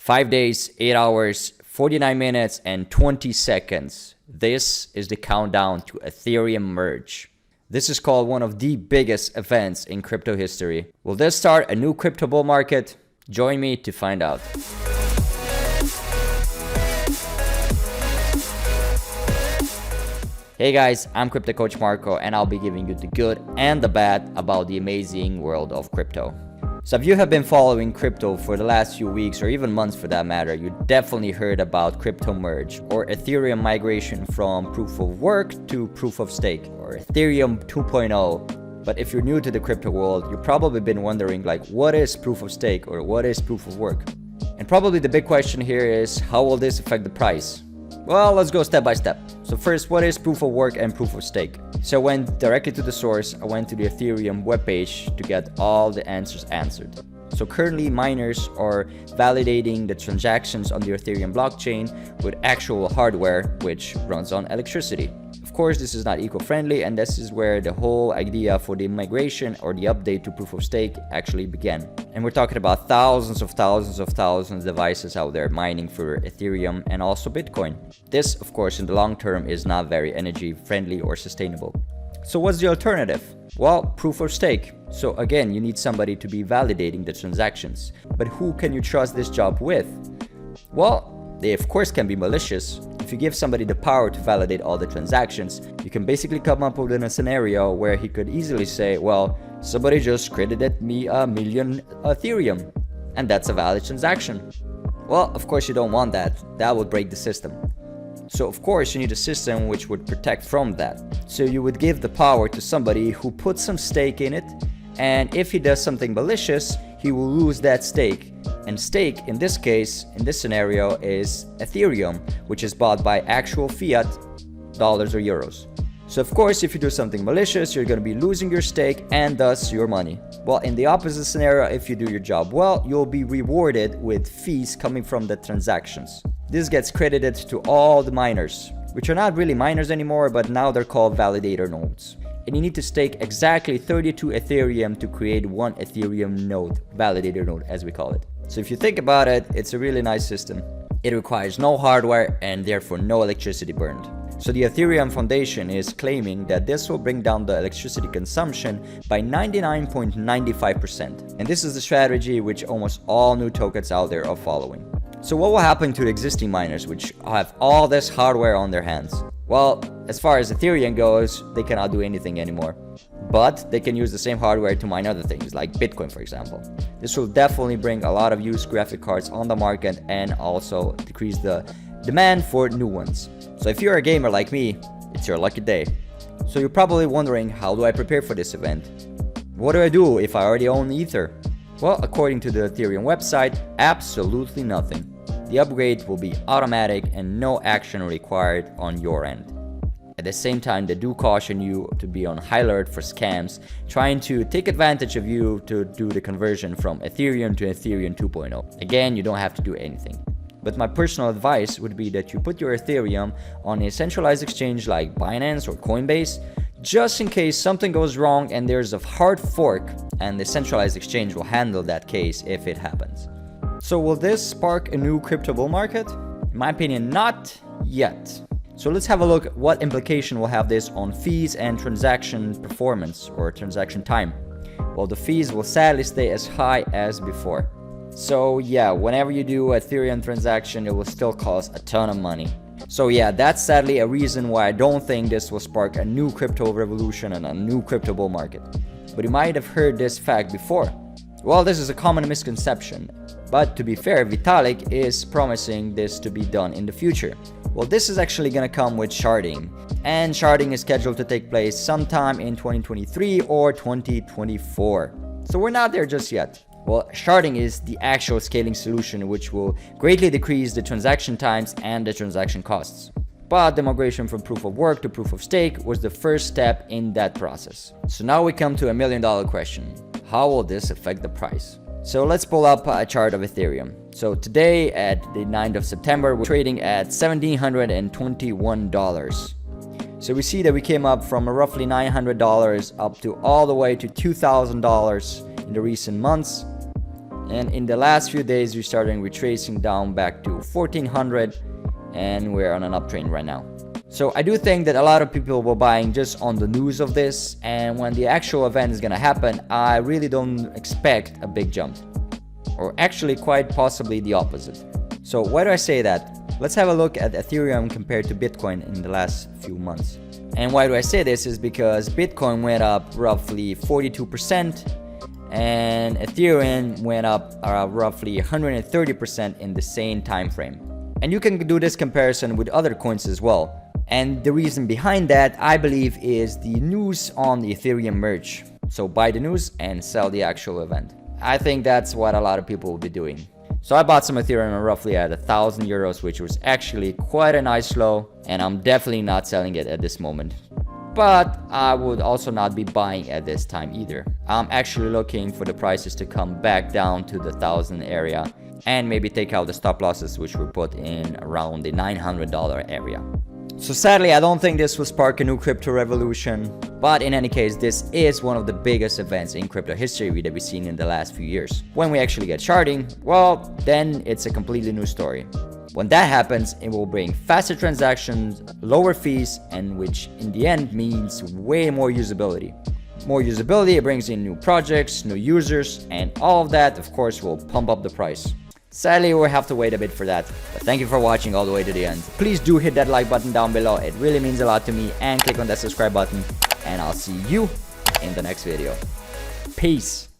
5 days, 8 hours, 49 minutes, and 20 seconds. This is the countdown to Ethereum Merge. This is called one of the biggest events in crypto history. Will this start a new crypto bull market? Join me to find out. Hey guys, I'm Crypto Coach Marco, and I'll be giving you the good and the bad about the amazing world of crypto. So if you have been following crypto for the last few weeks or even months for that matter, you definitely heard about crypto merge or Ethereum migration from proof of work to proof of stake or Ethereum 2.0. But if you're new to the crypto world, you've probably been wondering what is proof of stake or what is proof of work? And probably the big question here is, how will this affect the price? Well, let's go step by step. So first, what is proof of work and proof of stake? So I went directly to the source. I went to the Ethereum webpage to get all the answers answered. So currently miners are validating the transactions on the Ethereum blockchain with actual hardware, which runs on electricity. Of course, this is not eco-friendly, and this is where the whole idea for the migration or the update to proof of stake actually began. And we're talking about thousands of devices out there mining for Ethereum and also Bitcoin. This, of course, in the long term is not very energy friendly or sustainable. So what's the alternative? Well, proof of stake. So again, you need somebody to be validating the transactions. But who can you trust this job with? Well, they of course can be malicious. If you give somebody the power to validate all the transactions, you can basically come up with a scenario where he could easily say, well, somebody just credited me 1 million Ethereum, and that's a valid transaction. Well, of course you don't want that. That would break the system. So of course you need a system which would protect from that. So you would give the power to somebody who puts some stake in it, and if he does something malicious, he will lose that stake. And stake, in this case, in this scenario, is Ethereum, which is bought by actual fiat dollars or euros. So of course, if you do something malicious, you're going to be losing your stake and thus your money. Well, in the opposite scenario, if you do your job well, you'll be rewarded with fees coming from the transactions. This gets credited to all the miners, which are not really miners anymore, but now they're called validator nodes. And you need to stake exactly 32 Ethereum to create one Ethereum node, validator node as we call it. So if you think about it, it's a really nice system. It requires no hardware and therefore no electricity burned. So the Ethereum Foundation is claiming that this will bring down the electricity consumption by 99.95%. And this is the strategy which almost all new tokens out there are following. So what will happen to the existing miners which have all this hardware on their hands? Well, as far as Ethereum goes, they cannot do anything anymore. But they can use the same hardware to mine other things, like Bitcoin, for example. This will definitely bring a lot of used graphic cards on the market and also decrease the demand for new ones. So if you're a gamer like me, it's your lucky day. So you're probably wondering, how do I prepare for this event? What do I do if I already own Ether? Well, according to the Ethereum website, absolutely nothing. The upgrade will be automatic and no action required on your end. At the same time, they do caution you to be on high alert for scams trying to take advantage of you to do the conversion from Ethereum to Ethereum 2.0. Again, you don't have to do anything. But my personal advice would be that you put your Ethereum on a centralized exchange like Binance or Coinbase, just in case something goes wrong and there's a hard fork, and the centralized exchange will handle that case if it happens. So will this spark a new crypto bull market? In my opinion, not yet. So let's have a look at what implication will have this on fees and transaction performance or transaction time. Well, the fees will sadly stay as high as before. So yeah, whenever you do an Ethereum transaction, it will still cost a ton of money. So yeah, that's sadly a reason why I don't think this will spark a new crypto revolution and a new crypto bull market. But you might have heard this fact before. Well, this is a common misconception. But to be fair, Vitalik is promising this to be done in the future. Well, this is actually going to come with sharding. And sharding is scheduled to take place sometime in 2023 or 2024. So we're not there just yet. Well, sharding is the actual scaling solution which will greatly decrease the transaction times and the transaction costs. But the migration from proof of work to proof of stake was the first step in that process. So now we come to $1 million question. How will this affect the price? So let's pull up a chart of Ethereum. So today at the 9th of September, we're trading at $1,721. So we see that we came up from roughly $900 up to all the way to $2,000 in the recent months. And in the last few days, we started retracing down back to 1400, and we're on an uptrend right now. So I do think that a lot of people were buying just on the news of this, and when the actual event is gonna happen, I really don't expect a big jump, or actually quite possibly the opposite. So why do I say that? Let's have a look at Ethereum compared to Bitcoin in the last few months. And why do I say this is because Bitcoin went up roughly 42%, and Ethereum went up roughly 130% in the same time frame. And you can do this comparison with other coins as well. And the reason behind that, I believe, is the news on the Ethereum Merge. So buy the news and sell the actual event. I think that's what a lot of people will be doing. So I bought some Ethereum roughly at 1,000 euros, which was actually quite a nice low, and I'm definitely not selling it at this moment. But I would also not be buying at this time either. I'm actually looking for the prices to come back down to the 1,000 area and maybe take out the stop losses, which were put in around the $900 area. So sadly, I don't think this will spark a new crypto revolution, but in any case, this is one of the biggest events in crypto history that we've seen in the last few years. When we actually get sharding, well, then it's a completely new story. When that happens, it will bring faster transactions, lower fees, and which in the end means way more usability. More usability, it brings in new projects, new users, and all of that, of course, will pump up the price. Sadly, we'll have to wait a bit for that, but thank you for watching all the way to the end. Please do hit that like button down below, it really means a lot to me, and click on that subscribe button, and I'll see you in the next video. Peace!